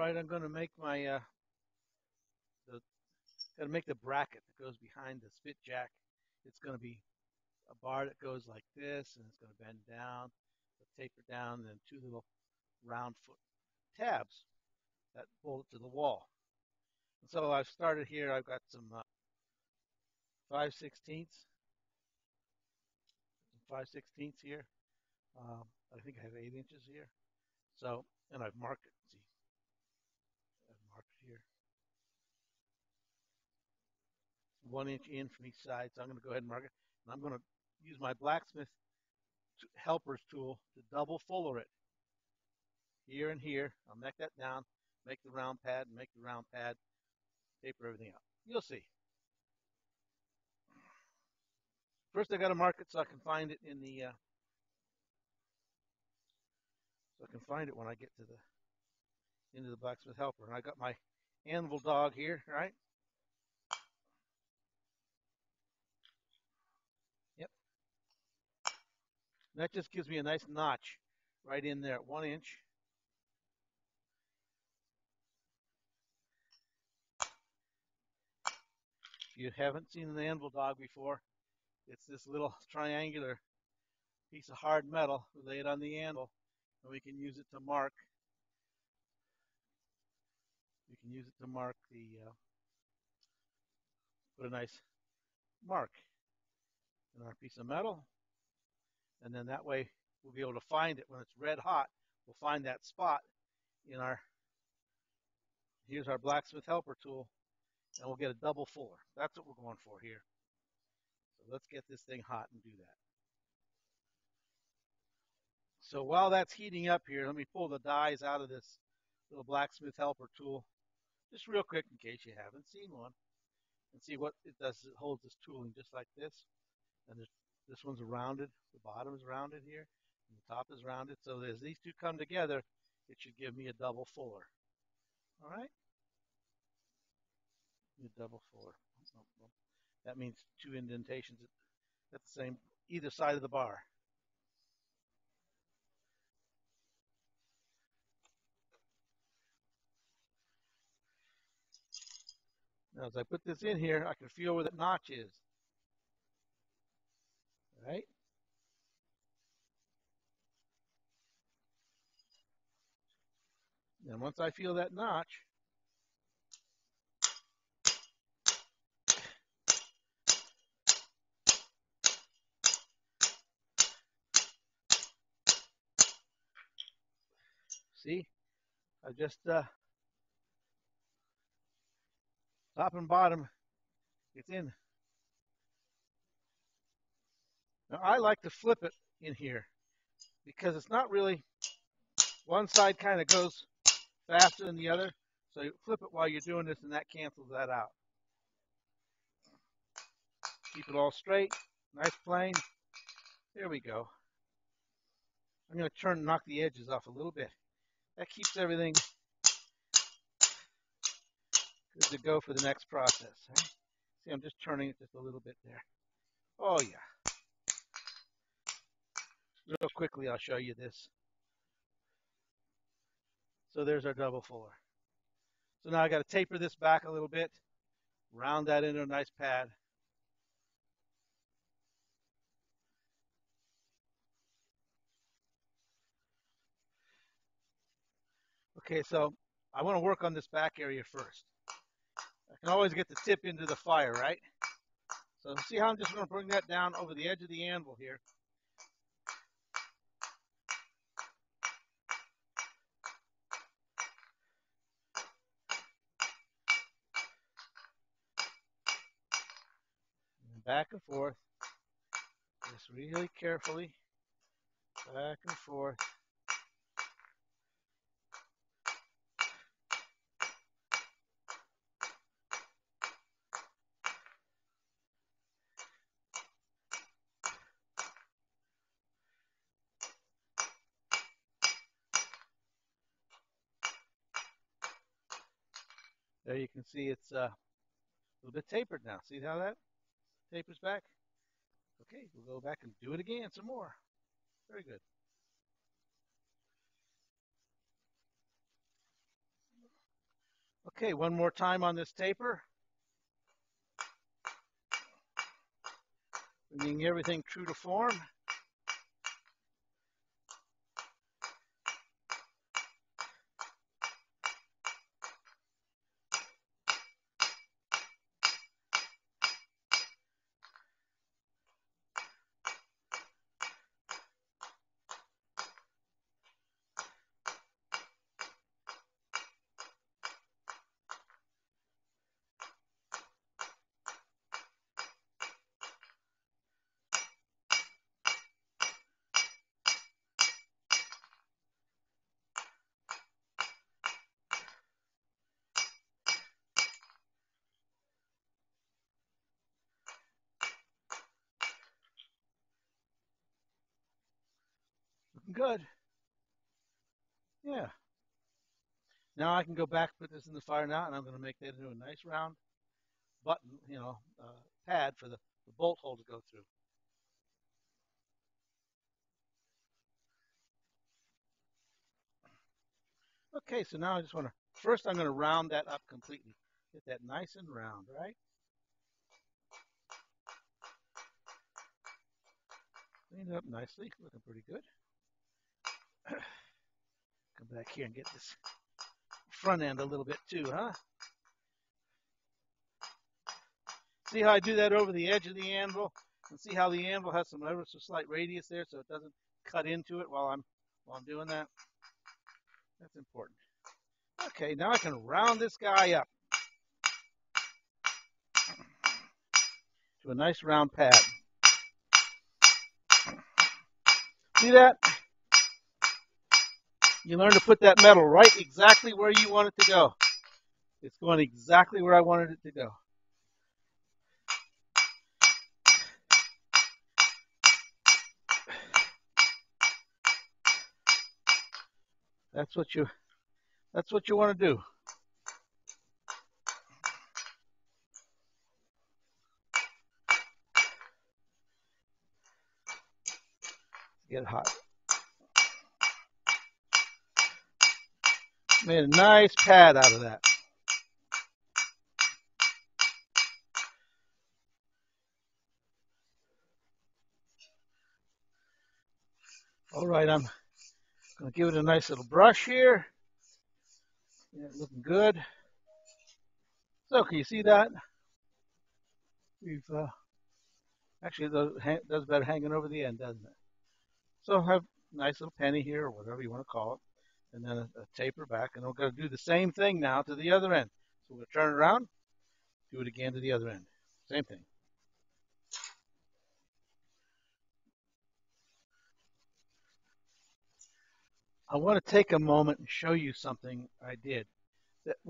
right, I'm going to make my going to make the bracket that goes behind the SpitJack. It's going to be a bar that goes like this, and it's going to bend down, taper down, and then two little round foot tabs that bolt it to the wall. And so I've started here. I've got some 5/16ths, here. I think I have 8 inches here. So, and I've marked it. See, I've marked it here. 1 inch in from each side. So I'm going to go ahead and mark it. And I'm going to use my blacksmith helper's tool to double fuller it here and here. I'll neck that down, make the round pad, and make the round pad, taper everything out. You'll see. First, I got to mark it so I can find it in the so I can find it when I get to the into the blacksmith helper. And I got my anvil dog here, right? Yep. And that just gives me a nice notch right in there at 1 inch. If you haven't seen an anvil dog before, it's this little triangular piece of hard metal. We lay it on the anvil, and we can use it to mark. We can use it to mark put a nice mark in our piece of metal, and then that way we'll be able to find it when it's red hot. We'll find that spot in our, here's our blacksmith helper tool, and we'll get a double fuller. That's what we're going for here. So let's get this thing hot and do that. So while that's heating up here, let me pull the dies out of this little blacksmith helper tool, just real quick in case you haven't seen one, and see what it does. It holds this tooling just like this, and this one's rounded, the bottom is rounded here, and the top is rounded. So as these two come together, it should give me a double fuller. All right, a double fuller. That means two indentations at the same, either side of the bar. Now, as I put this in here, I can feel where the notch is. All right. And once I feel that notch, see, I just top and bottom, it's in. Now I like to flip it in here because it's not really, one side kind of goes faster than the other. So you flip it while you're doing this, and that cancels that out. Keep it all straight, nice plane. There we go. I'm going to knock the edges off a little bit. That keeps everything good to go for the next process. Right? See, I'm just turning it just a little bit there. Oh, yeah. Real quickly, I'll show you this. So there's our double fuller. So now I got to taper this back a little bit, round that into a nice pad. Okay, so I want to work on this back area first. I can always get the tip into the fire, right? So see how I'm just going to bring that down over the edge of the anvil here. And back and forth, just really carefully, back and forth. There you can see it's a little bit tapered now. See how that tapers back? Okay, we'll go back and do it again some more. Very good. Okay, one more time on this taper. Bringing everything true to form. Looking good. Yeah. Now I can go back, put this in the fire now, and I'm going to make that into a nice round button, pad for the bolt hole to go through. Okay, so now I just want to, first I'm going to round that up completely. Get that nice and round, right? Clean it up nicely, looking pretty good. Come back here and get this front end a little bit too, huh? See how I do that over the edge of the anvil? And see how the anvil has some ever so slight radius there so it doesn't cut into it while I'm doing that? That's important. Okay, now I can round this guy up to a nice round pad. See that? You learn to put that metal right exactly where you want it to go. It's going exactly where I wanted it to go. That's what you want to do. Get it hot. Made a nice pad out of that. All right, I'm going to give it a nice little brush here. Yeah, looking good. So can you see that? We've actually it does better hanging over the end, doesn't it? So I have a nice little penny here, or whatever you want to call it, and then a taper back, and we're going to do the same thing now to the other end. So we're going to turn it around, do it again to the other end. Same thing. I want to take a moment and show you something I did that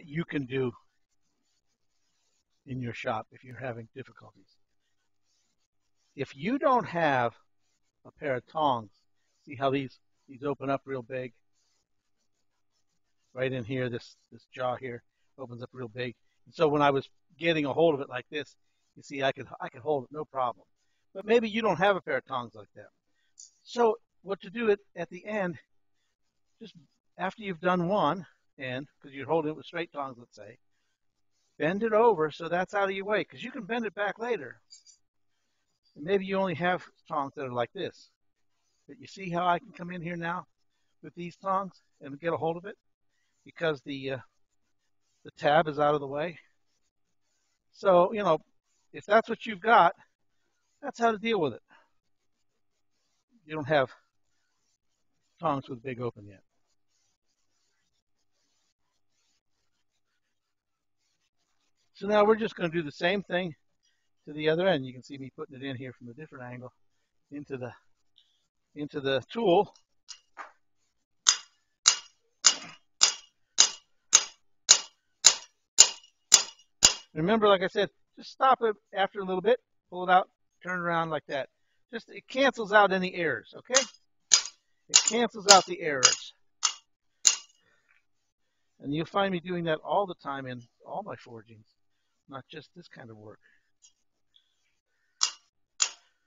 you can do in your shop if you're having difficulties. If you don't have a pair of tongs, see how these open up real big? Right in here, this jaw here opens up real big. And so when I was getting a hold of it like this, you see I could hold it no problem. But maybe you don't have a pair of tongs like that. So what to do at the end, just after you've done one end, because you're holding it with straight tongs, let's say, bend it over so that's out of your way, because you can bend it back later. And maybe you only have tongs that are like this. But you see how I can come in here now with these tongs and get a hold of it? Because the tab is out of the way. So, if that's what you've got, that's how to deal with it. You don't have tongs with big open yet. So now we're just going to do the same thing to the other end. You can see me putting it in here from a different angle into the tool. Remember, like I said, just stop it after a little bit, pull it out, turn it around like that. It cancels out any errors, okay? It cancels out the errors. And you'll find me doing that all the time in all my forgings, not just this kind of work.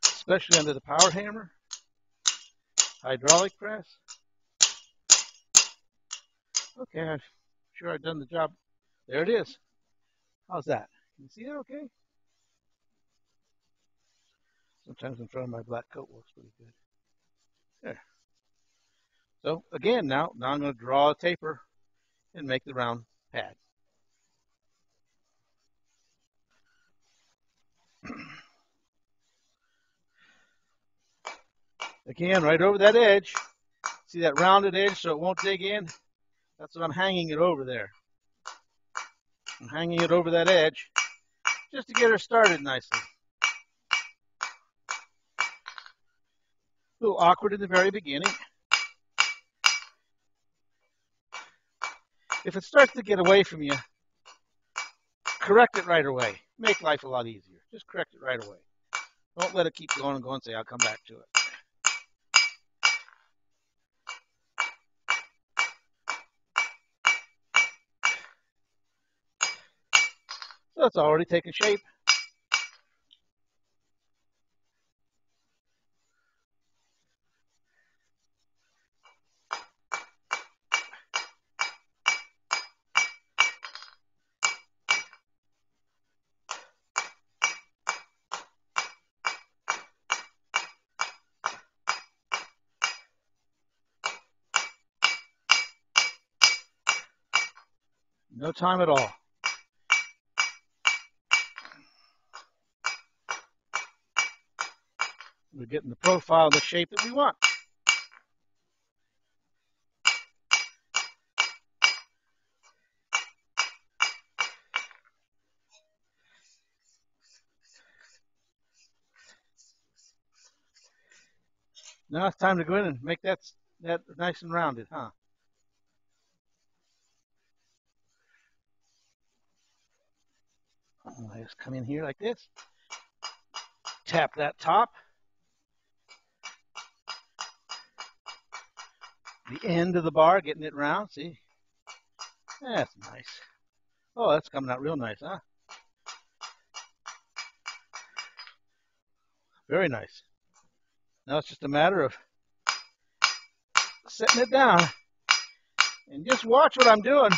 Especially under the power hammer, hydraulic press. Okay, sure I've done the job. There it is. How's that? Can you see it okay? Sometimes in front of my black coat works pretty good. There. So again, now I'm going to draw a taper and make the round pad. Again, right over that edge. See that rounded edge so it won't dig in? That's what I'm hanging it over there. I'm hanging it over that edge just to get her started nicely. A little awkward in the very beginning. If it starts to get away from you, correct it right away. Make life a lot easier. Just correct it right away. Don't let it keep going and going and say, I'll come back to it. So it's already taken shape. No time at all. We're getting the profile, the shape that we want. Now it's time to go in and make that nice and rounded, huh? I just come in here like this. Tap that top. The end of the bar, getting it round, see? That's nice. Oh, that's coming out real nice, huh? Very nice. Now it's just a matter of setting it down and just watch what I'm doing.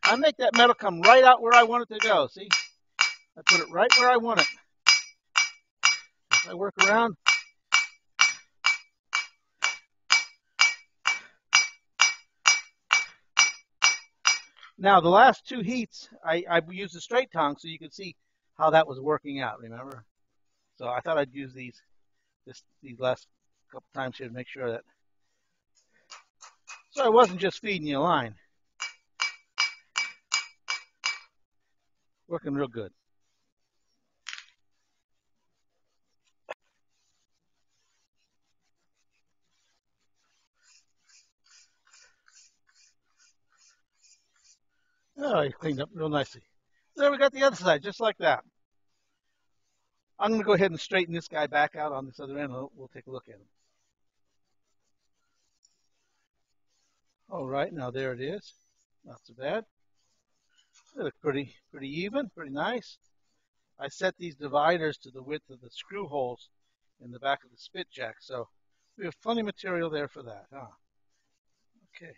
I make that metal come right out where I want it to go, see? I put it right where I want it. If I work around, now the last two heats, I used the straight tongue so you could see how that was working out, remember? So I thought I'd use these last couple times here to make sure that, so I wasn't just feeding you a line. Working real good. Oh, I cleaned up real nicely. There we got the other side, just like that. I'm going to go ahead and straighten this guy back out on this other end. We'll take a look at him. All right, now there it is. Not so bad. They look pretty even, pretty nice. I set these dividers to the width of the screw holes in the back of the Spitjack, so we have plenty of material there for that, huh? Okay.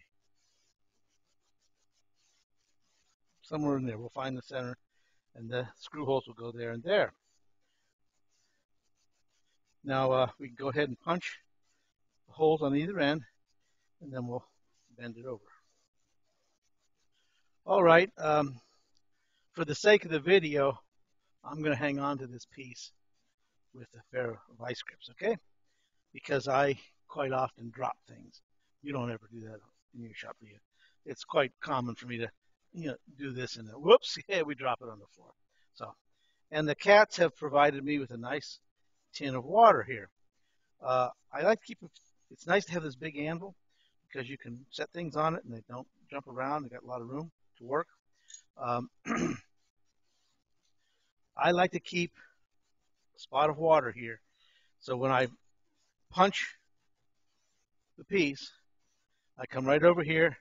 Somewhere in there, we'll find the center, and the screw holes will go there and there. Now we can go ahead and punch the holes on either end, and then we'll bend it over. All right, for the sake of the video, I'm going to hang on to this piece with a pair of vice grips, okay? Because I quite often drop things. You don't ever do that in your shop, do you? It's quite common for me to, do this and then, whoops, yeah, we drop it on the floor. So, and the cats have provided me with a nice tin of water here. I like to keep it. It's nice to have this big anvil because you can set things on it and they don't jump around. They got a lot of room to work. I like to keep a spot of water here, so when I punch the piece, I come right over here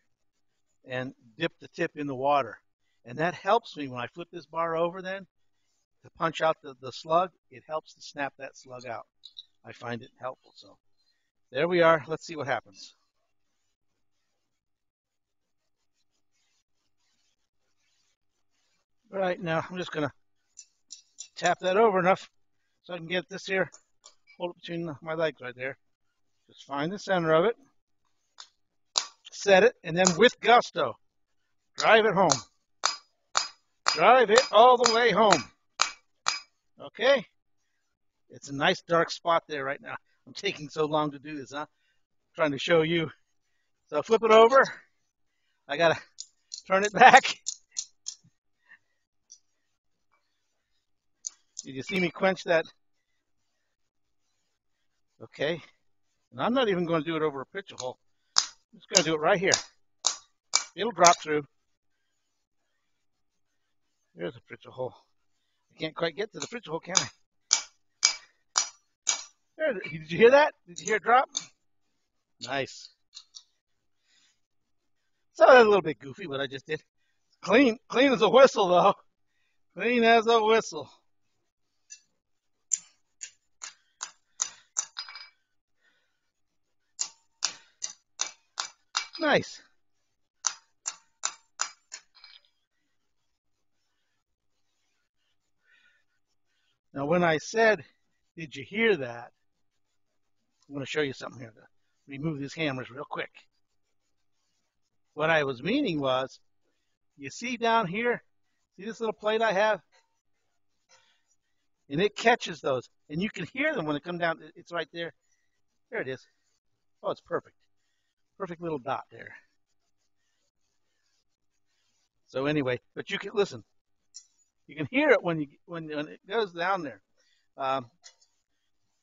and dip the tip in the water. And that helps me when I flip this bar over then to punch out the slug. It helps to snap that slug out. I find it helpful. So there we are. Let's see what happens. All right, now I'm just going to tap that over enough so I can get this here, hold it between my legs right there. Just find the center of it, set it, and then with gusto, drive it home. Drive it all the way home. Okay? It's a nice dark spot there right now. I'm taking so long to do this, huh? I'm trying to show you. So flip it over. I got to turn it back. Did you see me quench that? Okay. And I'm not even going to do it over a pitcher hole. I'm just going to do it right here. It'll drop through. There's a pitcher hole. I can't quite get to the pitcher hole, can I? There, did you hear that? Did you hear it drop? Nice. So that's a little bit goofy what I just did. Clean as a whistle though. Clean as a whistle. Nice. Now when I said, did you hear that? I'm going to show you something here to remove these hammers real quick. What I was meaning was, you see down here, see this little plate I have? And it catches those. And you can hear them when they come down. It's right there. There it is. Oh, it's perfect. Perfect little dot there. So anyway, but you can listen. You can hear it when it goes down there.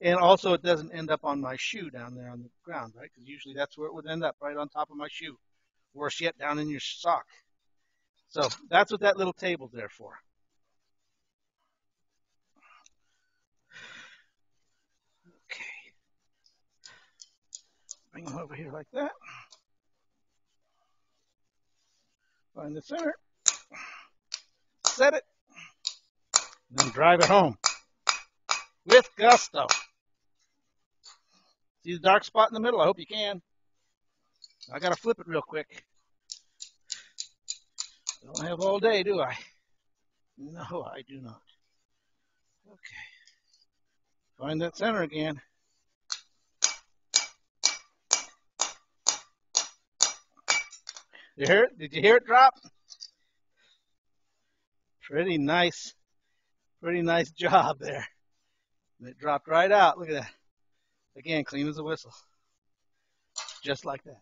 And also it doesn't end up on my shoe down there on the ground, right? Because usually that's where it would end up, right on top of my shoe. Worse yet, down in your sock. So that's what that little table's there for. Okay. Bring them over here like that. Find the center. Set it. And then drive it home. With gusto. See the dark spot in the middle? I hope you can. I got to flip it real quick. I don't have all day, do I? No, I do not. Okay. Find that center again. You hear it? Did you hear it drop? Pretty nice job there. And it dropped right out. Look at that. Again, clean as a whistle. Just like that.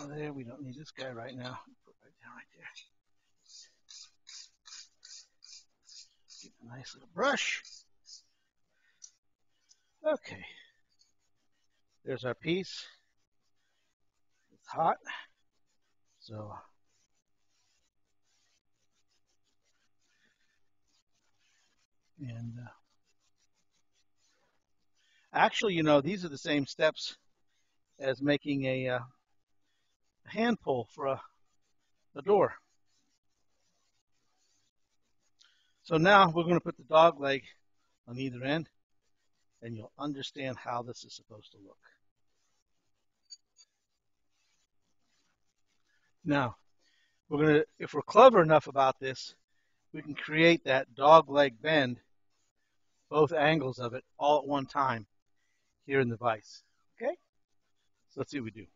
There, we don't need this guy right now. Put it right down right there. Get a nice little brush. Okay. There's our piece. It's hot. So actually, you know, these are the same steps as making a hand pull for a door. So now we're going to put the dog leg on either end, and you'll understand how this is supposed to look. Now, if we're clever enough about this, we can create that dog leg bend, both angles of it, all at one time here in the vise. Okay? So let's see what we do.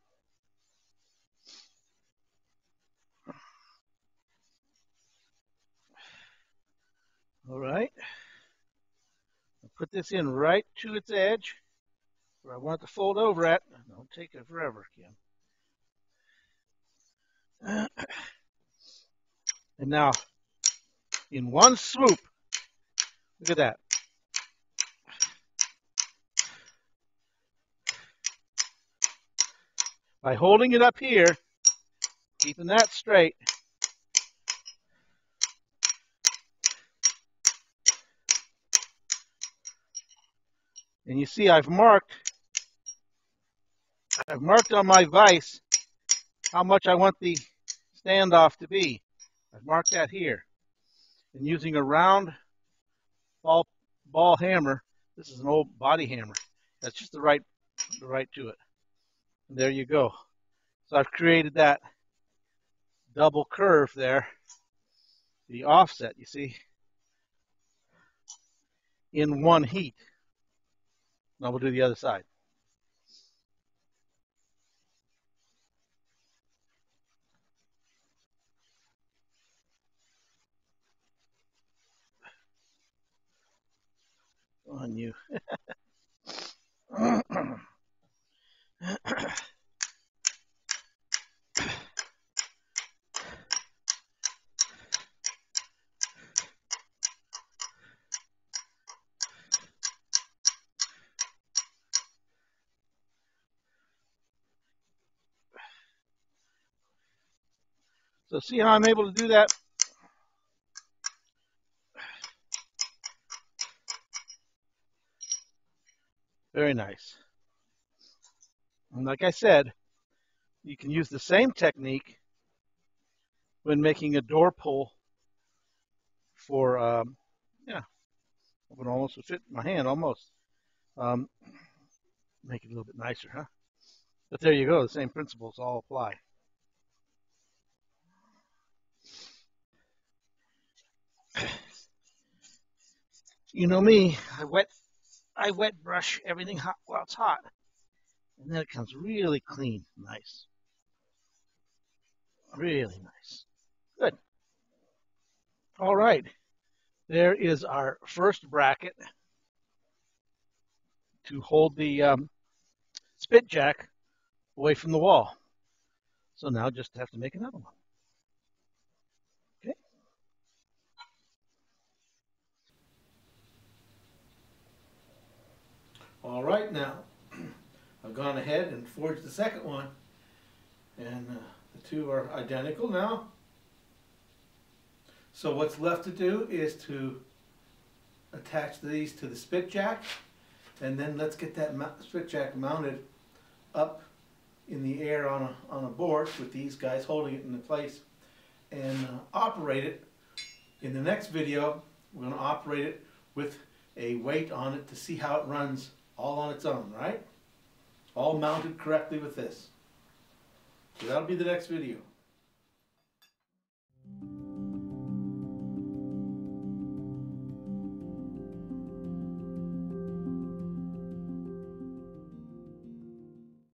All right. I'll put this in right to its edge where I want it to fold over at. Don't take it forever, Kim. And now, in one swoop, look at that. By holding it up here, keeping that straight, and you see I've marked on my vise how much I want the standoff to be. I've marked that here. And using a round ball hammer, this is an old body hammer. That's just the right to it. And there you go. So I've created that double curve there, the offset, you see, in one heat. Now we'll do the other side. On you. So see how I'm able to do that? Very nice. And like I said, you can use the same technique when making a door pull for, yeah, it would almost fit my hand, almost. Make it a little bit nicer, huh? But there you go, the same principles all apply. You know me, I wet brush everything hot while it's hot, and then it comes really clean, nice, really nice. Good. All right, there is our first bracket to hold the Spitjack away from the wall. So now just have to make another one. Okay. All right, now I've gone ahead and forged the second one, and the two are identical now. So what's left to do is to attach these to the Spitjack, and then let's get that Spitjack mounted up in the air on a board with these guys holding it in place, and operate it. In the next video, we're going to operate it with a weight on it to see how it runs all on its own, right? All mounted correctly with this. So that'll be the next video.